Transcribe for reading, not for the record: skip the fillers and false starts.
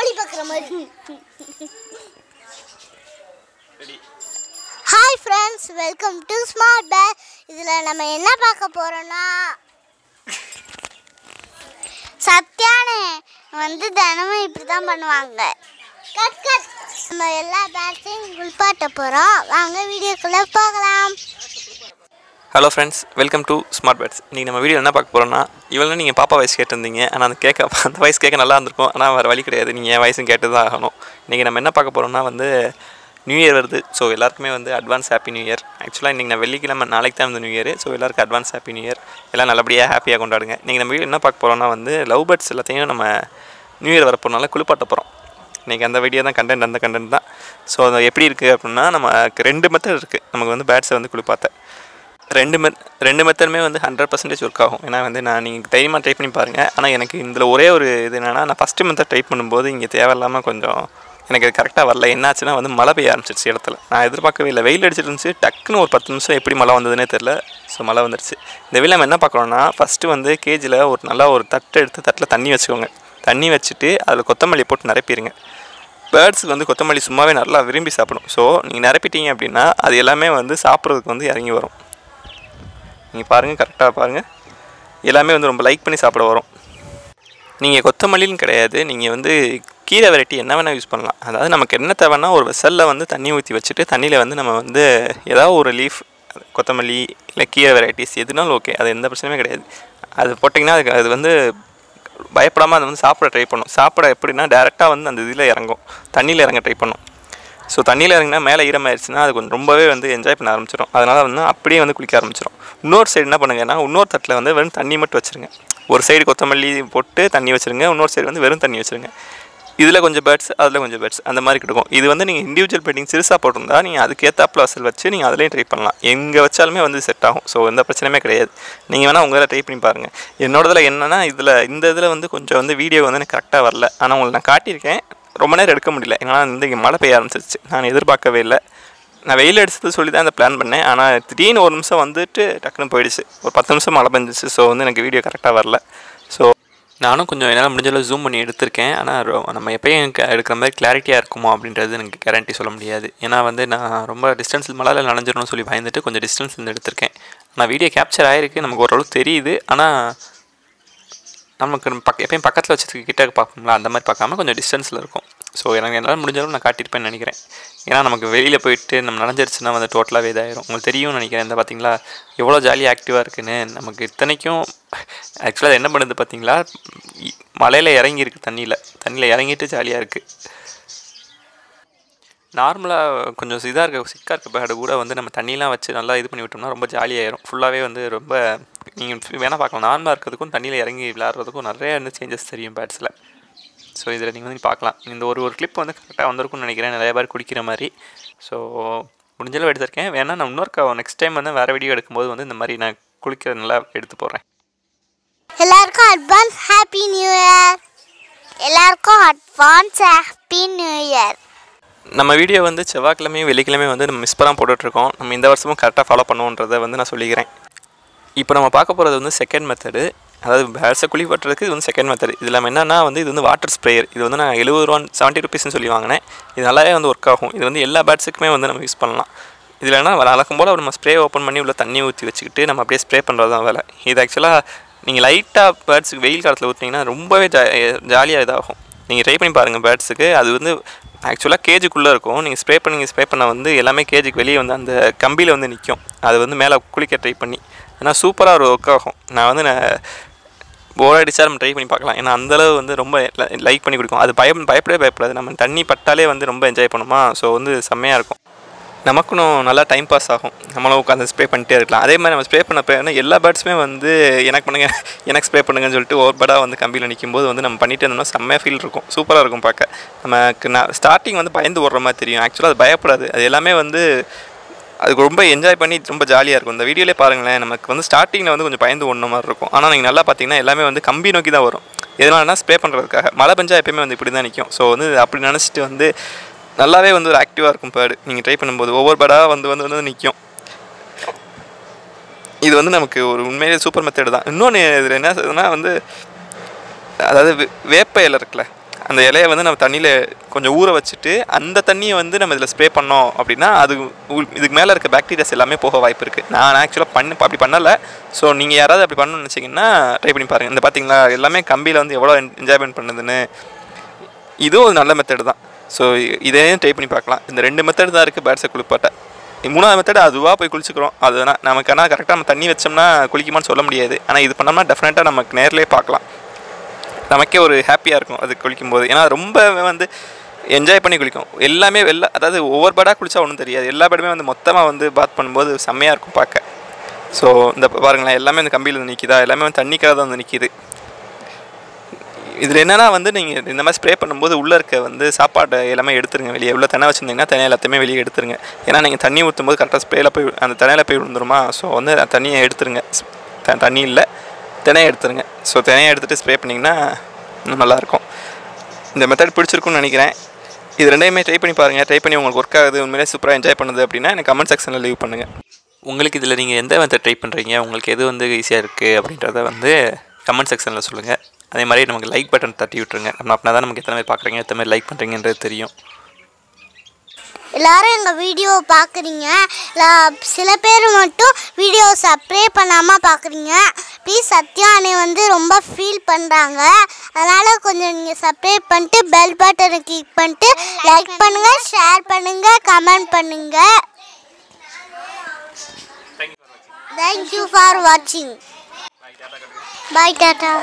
கோழி பார்க்குற மாதிரி. Hi friends, welcome to smart bird. இதில் நம்ம என்ன பார்க்க போகிறோன்னா, சத்யானே வந்து தினமும் இப்படி தான் பண்ணுவாங்க. நம்ம எல்லா பேர்ட்ஸையும் குளிப்பாட்ட போகிறோம். வாங்க வீடியோக்குள்ளே போகலாம். Hello friends, welcome to smart birds. இன்றைக்கி நம்ம வீடியோ என்ன பார்க்க போகிறோன்னா, இவளும் நீங்கள் பாப்பா வாய்ஸ் கேட்டிருந்தீங்க. ஆனால் அந்த வாய்ஸ் கேட்க நல்லா இருந்திருக்கும். ஆனால் வேறு வழி கிடையாது, நீங்கள் என் வாய்ஸும் கேட்டு தான் ஆகணும். இன்றைக்கி நம்ம என்ன பார்க்க போகிறோம்னா வந்து நியூ இயர் வருது. ஸோ எல்லாருக்குமே வந்து அட்வான்ஸ் ஹாப்பி நியூ இயர். ஆக்சுவலாக இன்றைக்கி நான் வெள்ளிக்கிழமை, நாளைக்கு தான் வந்து நியூ இயர். ஸோ எல்லாருக்கும் அட்வான்ஸ் ஹாப்பி நியூ இயர். எல்லாம் நல்லபடியாக ஹாப்பியாக கொண்டாடுங்க. இன்றைக்கி நம்ம வீடியோ என்ன பார்க்க போகிறோம்னா வந்து லவ் பேர்ட்ஸ் எல்லாத்தையும் நம்ம நியூ இயர் வரப்போனால குளிப்பாட்ட போகிறோம். இன்றைக்கி அந்த வீடியோ தான் அந்த கண்டென்ட் தான். ஸோ அது எப்படி இருக்குது அப்படின்னா, நமக்கு 2 மெத்தட் இருக்குது நமக்கு வந்து பேர்ட்ஸை வந்து குளிப்பாட்ட. ரெண்டு மெத்தடுமே வந்து 100% ஒர்க் ஆகும். ஏன்னா வந்து நீங்கள் தைரியமாக ட்ரை பண்ணி பாருங்கள். ஆனால் எனக்கு இதில் ஒரே ஒரு இது என்னென்னா, நான் ஃபஸ்ட்டு மெத்தட் ட்ரை பண்ணும்போது இங்கே தேவையில்லாமல் கொஞ்சம் எனக்கு அது கரெக்டாக வரல. என்னாச்சுன்னா வந்து மழை பெய்ய ஆரம்பிச்சிருச்சு இடத்துல. நான் எதிர்பார்க்கவே இல்லை. வெயில் அடிச்சிட்டு இருந்துச்சு. டக்குன்னு ஒரு 10 நிமிஷம் எப்படி மழை வந்ததுன்னே தெரில. ஸோ மழை வந்துருச்சு. இந்த வெயில் நம்ம என்ன பார்க்குறோன்னா, ஃபஸ்ட்டு வந்து கேஜில் ஒரு தட்டை எடுத்து தட்டில் தண்ணி வச்சுக்கோங்க. தண்ணி வச்சுட்டு அதில் கொத்தமல்லி போட்டு நிரப்பிடுங்க. பேர்ட்ஸுக்கு வந்து கொத்தமல்லி சும்மாவே நல்லா விரும்பி சாப்பிடும். ஸோ நீங்கள் நிரப்பிட்டீங்க அப்படின்னா அது எல்லாமே வந்து சாப்பிட்றதுக்கு வந்து இறங்கி வரும். நீங்கள் பாருங்கள், கரெக்டாக பாருங்கள், எல்லாமே வந்து ரொம்ப லைக் பண்ணி சாப்பிட வரும். நீங்கள் கொத்தமல்லின்னு கிடையாது, நீங்கள் வந்து கீரை வெரைட்டி என்ன வேணால் யூஸ் பண்ணலாம். அதாவது நமக்கு என்ன தேவைன்னா, ஒரு வெசலில் வந்து தண்ணி ஊற்றி வச்சுட்டு தண்ணியில் வந்து நம்ம வந்து ஏதாவது ஒரு லீஃப், கொத்தமல்லி இல்லை கீரை வெரைட்டிஸ் எதுனாலும் ஓகே, அது எந்த பிரச்சனையுமே கிடையாது. அது போட்டிங்கன்னா அது வந்து பயப்படாமல் அதை வந்து சாப்பிட ட்ரை பண்ணும். சாப்பிட எப்படின்னா டேரெக்டாக வந்து அந்த இதில் இறங்கும், தண்ணியில் இறங்க ட்ரை பண்ணும். ஸோ தண்ணியில் இறங்கினா மேலே ஈரமாயிடுச்சுன்னா அது கொஞ்சம் ரொம்பவே வந்து என்ஜாய் பண்ண ஆரம்பிச்சிடும். அதனால் வந்து அப்படியே வந்து குளிக்க ஆரம்பிச்சிடும். இன்னொரு சைடு என்ன பண்ணுங்கன்னா, இன்னொரு தட்டில் வந்து வெறும் தண்ணி மட்டும் வச்சுருங்க. ஒரு சைடு கொத்தமல்லி போட்டு தண்ணி வச்சுருங்க, இன்னொரு சைடு வந்து வெறும் தண்ணி வச்சுருங்க. இதில் கொஞ்சம் பேர்ட்ஸ், அதில் கொஞ்சம் பேர்ட்ஸ், அந்த மாதிரி கிடைக்கும். இது வந்து நீங்கள் இண்டிவிஜுவல் பெட்டிங் சிறுசாக போட்டிருந்தா நீங்கள் அதுக்கு ஏற்றாப்புல வசல் வச்சு நீங்கள் அதிலையும் ட்ரை பண்ணலாம். எங்கே வச்சாலுமே வந்து செட் ஆகும். ஸோ எந்த பிரச்சனையுமே கிடையாது. நீங்கள் வேணால் உங்களை ட்ரை பண்ணி பாருங்கள். என்னோடதில் என்னென்னா, இந்த இதில் வந்து கொஞ்சம் வந்து வீடியோ வந்து எனக்கு கரெக்டாக வரல. ஆனால் உங்களுக்கு நான் காட்டியிருக்கேன். ரொம்ப நேரம் எடுக்க முடியல. ஏன்னா வந்து இங்கே மழை பெய்ய ஆரம்பிச்சிருச்சு. நான் எதிர்பார்க்கவே இல்லை. நான் வெயில் அடிச்சது சொல்லி தான் இந்த பிளான் பண்ணேன். ஆனால் திடீர்னு ஒரு நிமிஷம் வந்துட்டு டக்குன்னு போயிடுச்சு. ஒரு 10 நிமிஷம் மழை பெஞ்சிச்சு. ஸோ வந்து எனக்கு வீடியோ கரெக்டாக வரல. ஸோ நானும் கொஞ்சம் என்னால் முடிஞ்சளவு ஜூம் பண்ணி எடுத்திருக்கேன். ஆனால் நம்ம எப்போயும் எடுக்கிற மாதிரி கிளாரிட்டியாக இருக்குமோ அப்படின்றது எனக்கு கேரண்டி சொல்ல முடியாது. ஏன்னா வந்து நான் ரொம்ப டிஸ்டன்ஸில் மழையில் நனைஞ்சிடணும்னு சொல்லி பயந்துட்டு கொஞ்சம் டிஸ்டன்ஸ் இருந்து எடுத்திருக்கேன். ஆனால் வீடியோ கேப்சர் ஆகிருக்கு, நமக்கு ஓரளவுக்கு தெரியுது. ஆனால் நமக்கு எப்பயும் பக்கத்தில் வச்சதுக்கு கிட்ட பார்ப்போம்ல, அந்த மாதிரி பார்க்காம கொஞ்சம் டிஸ்டன்ஸில் இருக்கும். ஸோ எனக்கு என்னால் முடிஞ்சாலும் நான் காட்டியிருப்பேன்னு நினைக்கிறேன். ஏன்னா நமக்கு வெளியில் போயிட்டு நம்ம நனைஞ்சிருச்சுன்னா வந்து டோட்டலாகவே இதாகிடும். உங்களுக்கு தெரியும்னு நினைக்கிறேன். இந்த பார்த்தீங்களா எவ்வளோ ஜாலியாக ஆக்டிவாக இருக்குன்னு. நமக்கு இத்தனைக்கும் ஆக்சுவலாக அது என்ன பண்ணுது பார்த்தீங்களா, மலையில் இறங்கியிருக்கு, தண்ணியில் இறங்கிட்டு ஜாலியாக இருக்குது. நார்மலாக கொஞ்சம் இதாக சிக்காக இருக்க பேர்டு கூட வந்து நம்ம தண்ணியெலாம் வச்சு நல்லா இது பண்ணி விட்டோம்னா ரொம்ப ஜாலியாகிடும். ஃபுல்லாகவே வந்து ரொம்ப நீங்கள் வேணால் பார்க்கலாம். நார்மலாக இருக்கிறதுக்கும் தண்ணியில் இறங்கி விளையாடுறதுக்கும் நிறைய வந்து சேஞ்சஸ் தெரியும் பேர்ட்ஸில். ஸோ இதில் நீங்கள் வந்து பார்க்கலாம். இந்த ஒரு கிளிப் வந்து கரெக்டாக வந்திருக்கும்னு நினைக்கிறேன், நிறைய பேர் குடிக்கிற மாதிரி. ஸோ முடிஞ்சளவு எடுத்திருக்கேன். வேணால் நான் நெக்ஸ்ட் டைம் வந்து வேறு வீடியோ எடுக்கும்போது வந்து இந்த மாதிரி நான் குளிக்கிற நல்லா எடுத்து போடுறேன். எல்லாருக்கும் அட்வான்ஸ் ஹாப்பி நியூ இயர். நம்ம வீடியோ வந்து செவ்வாய்க்கிழமையும் வெள்ளிக்கிழமையும் வந்து நம்ம மிஸ் பண்ணாமல் போட்டுட்ருக்கோம். நம்ம இந்த வருஷமும் கரெக்டாக ஃபாலோ பண்ணுவோன்றதை வந்து நான் சொல்லிக்கிறேன். இப்போ நம்ம பார்க்க போகிறது வந்து செகண்ட் மெத்தடு. அதாவது பேர்ட்ஸை குளிப்பாட்டுறதுக்கு இது வந்து செகண்ட் மெத்தட். இதில் நம்ம என்னென்னா வந்து இது வந்து வாட்டர் ஸ்ப்ரேயர். இது வந்து நான் 70 ரூபீஸ்ன்னு சொல்லி வாங்கினேன். இது நல்லாவே வந்து ஒர்க் ஆகும். இது வந்து எல்லா பேர்ட்ஸுக்குமே வந்து நம்ம யூஸ் பண்ணலாம். இதில் என்ன வழக்கம் போல் நம்ம ஸ்ப்ரே ஓப்பன் பண்ணி உள்ள தண்ணி ஊற்றி வச்சுக்கிட்டு நம்ம அப்படியே ஸ்ப்ரே பண்ணுறது தான் வேலை. இது ஆக்சுவலாக நீங்கள் லைட்டாக பேர்ட்ஸுக்கு வெயில் காலத்தில் ஊற்றினீங்கன்னா ரொம்பவே ஜாலியாக இதாகும். நீங்கள் ட்ரை பண்ணி பாருங்கள் பேர்ட்ஸுக்கு. அது வந்து ஆக்சுவலாக கேஜுக்குள்ளே இருக்கும். நீங்கள் ஸ்ப்ரே பண்ண வந்து எல்லாமே கேஜுக்கு வெளியே வந்து அந்த கம்பியில் வந்து நிற்கும். அது வந்து மேலே குளிக்க ட்ரை பண்ணி, ஆனால் சூப்பராக ஒரு ஒர்க் ஆகும். நான் வந்து போர் அடிச்சா நம்ம ட்ரை பண்ணி பார்க்கலாம். ஏன்னா அந்தளவு வந்து ரொம்ப லைக் பண்ணி கொடுக்கும். அது பயப்படாது. நம்ம தண்ணி பட்டாலே வந்து ரொம்ப என்ஜாய் பண்ணுமா. ஸோ வந்து செம்மையாக இருக்கும். நமக்கும் நல்லா டைம் பாஸ் ஆகும். நம்மளும் உட்காந்து ஸ்ப்ரே பண்ணிட்டே இருக்கலாம். அதே மாதிரி நம்ம ஸ்ப்ரே பண்ண எல்லா பேர்ட்ஸுமே வந்து எனக்கு ஸ்ப்ரே பண்ணுங்கன்னு சொல்லிட்டு ஒரு பேர்டாக வந்து கம்பியில் நிற்கும்போது வந்து நம்ம பண்ணிட்டு இருந்தோம்னா செம்மையாக ஃபீல் இருக்கும். சூப்பராக இருக்கும் பார்க்க. நமக்கு ஸ்டார்டிங் வந்து பயந்து ஓடுற மாதிரி தெரியும். ஆக்சுவலாக அது பயப்படாது. அது எல்லாமே வந்து அதுக்கு ரொம்ப என்ஜாய் பண்ணி ரொம்ப ஜாலியாக இருக்கும். இந்த வீடியோலே பாருங்களேன், நமக்கு வந்து ஸ்டார்டிங்கில் வந்து கொஞ்சம் பயந்து ஓடுன மாதிரி இருக்கும். ஆனால் நீங்கள் நல்லா பார்த்தீங்கன்னா எல்லாமே வந்து கம்பி நோக்கி தான் வரும். எதனாலனா ஸ்ப்ரே பண்ணுறதுக்காக. மழை பெஞ்சா எப்பயுமே வந்து இப்படி தான் நிற்கும். ஸோ வந்து அப்படி நினச்சிட்டு வந்து நல்லாவே வந்து ஒரு ஆக்டிவாக இருக்கும் பேர்டு. நீங்கள் ட்ரை பண்ணும்போது ஒவ்வொரு பேர்டாக வந்து நிற்கும். இது வந்து நமக்கு ஒரு உண்மையிலே சூப்பர் மெத்தட் தான். இன்னொன்று இதில் என்ன வந்து, அதாவது வேப்ப இலை இருக்குல்ல, அந்த இலையை வந்து நம்ம தண்ணியில் கொஞ்சம் ஊற வச்சுட்டு அந்த தண்ணியை வந்து நம்ம இதில் ஸ்ப்ரே பண்ணோம் அப்படின்னா அது இதுக்கு மேலே இருக்க பாக்டீரியாஸ் எல்லாமே போக வாய்ப்பு இருக்குது. நான் ஆக்சுவலாக அப்படி பண்ணலை. ஸோ நீங்கள் யாராவது அப்படி பண்ணணும்னு நினச்சிங்கன்னா ட்ரை பண்ணி பாருங்கள். இந்த பார்த்தீங்களா எல்லாமே கம்பியில் வந்து எவ்வளோ என்ஜாய்மெண்ட் பண்ணுதுன்னு. இதுவும் ஒரு நல்ல மெத்தடு தான். ஸோ இதையும் ட்ரை பண்ணி பார்க்கலாம். இந்த 2 மெத்தடு தான் இருக்குது பேர்ட்ஸை குளிப்பாட்ட. 3ஆவது மெத்தடு அதுவாக போய் குளிச்சுக்கிறோம். அதுனா நமக்கு ஆனால் கரெக்டாக நம்ம தண்ணி வச்சோம்னா குளிக்குமான்னு சொல்ல முடியாது. ஆனால் இது பண்ணோம்னா டெஃபினட்டாக நமக்கு நேர்லேயே பார்க்கலாம். நமக்கே ஒரு ஹாப்பியாக இருக்கும் அது குளிக்கும்போது. ஏன்னா ரொம்ப வந்து என்ஜாய் பண்ணி குளிக்கும். எல்லாமே அதாவது ஒவ்வொரு பேடாக குளித்தா ஒன்றும் தெரியாது. எல்லா பேடுமே வந்து மொத்தமாக வந்து பாத் பண்ணும்போது செம்மையாக இருக்கும் பார்க்க. ஸோ இந்த பாருங்களேன் எல்லாமே இந்த கம்பியில் வந்து நிற்கிதா, எல்லாமே வந்து தண்ணிக்காக தான் வந்து நிற்கிது. இதில் என்னென்னா வந்து நீங்கள் இந்த மாதிரி ஸ்ப்ரே பண்ணும்போது உள்ளே இருக்க வந்து சாப்பாட்டை எல்லாமே எடுத்துருங்க வெளியே. உள்ள தண்ணி வச்சுருந்தீங்கன்னா தண்ணியை எல்லாத்தையுமே வெளியே எடுத்துருங்க. ஏன்னா நீங்கள் தண்ணி ஊற்றும் போது கரெக்டாக ஸ்ப்ரேயில் போய் அந்த தண்ணியில் போய் விழுந்துருமா. ஸோ வந்து தண்ணியை எடுத்துருங்க. தண்ணி இல்லை தினையை எடுத்துருங்க. ஸோ தினையை எடுத்துகிட்டு ஸ்ப்ரே பண்ணிங்கன்னா இன்னும் நல்லாயிருக்கும். இந்த மெத்தட் பிடிச்சிருக்குன்னு நினைக்கிறேன். இது 2யுமே ட்ரை பண்ணி பாருங்கள். ட்ரை பண்ணி உங்களுக்கு ஒர்க் ஆகுது, உண்மையிலே சூப்பராக என்ஜாய் பண்ணுது அப்படின்னா எனக்கு கமெண்ட் செக்ஷனில் லீவ் பண்ணுங்கள். உங்களுக்கு இதில் நீங்கள் எந்த மெத்தட் ட்ரை பண்ணுறீங்க, உங்களுக்கு எது வந்து ஈஸியாக இருக்குது அப்படின்றத வந்து கமெண்ட் செக்ஷனில் சொல்லுங்கள். அதே மாதிரி நமக்கு லைக் பட்டன் தட்டி விட்டுருங்க. அப்படின்னா தான் நமக்கு எத்தனை பேர் பார்க்குறீங்க, எத்தனை பேர் லைக் பண்ணுறீங்கன்றது தெரியும். எல்லாரும் எங்கள் வீடியோவை பார்க்குறீங்க. சில பேர் மட்டும் வீடியோ சப்ஸ்கிரைப் பண்ணாமல் பார்க்குறீங்க. ப்ளீஸ் சத்யா அண்ணே வந்து ரொம்ப ஃபீல் பண்ணுறாங்க. அதனால் கொஞ்சம் நீங்கள் சப்ஸ்கிரைப் பண்ணிட்டு பெல் பட்டனை கிளிக் பண்ணிட்டு லைக் பண்ணுங்கள், ஷேர் பண்ணுங்கள், கமெண்ட் பண்ணுங்கள். தேங்க்யூ ஃபார் வாட்சிங். பாய் டாட்டா.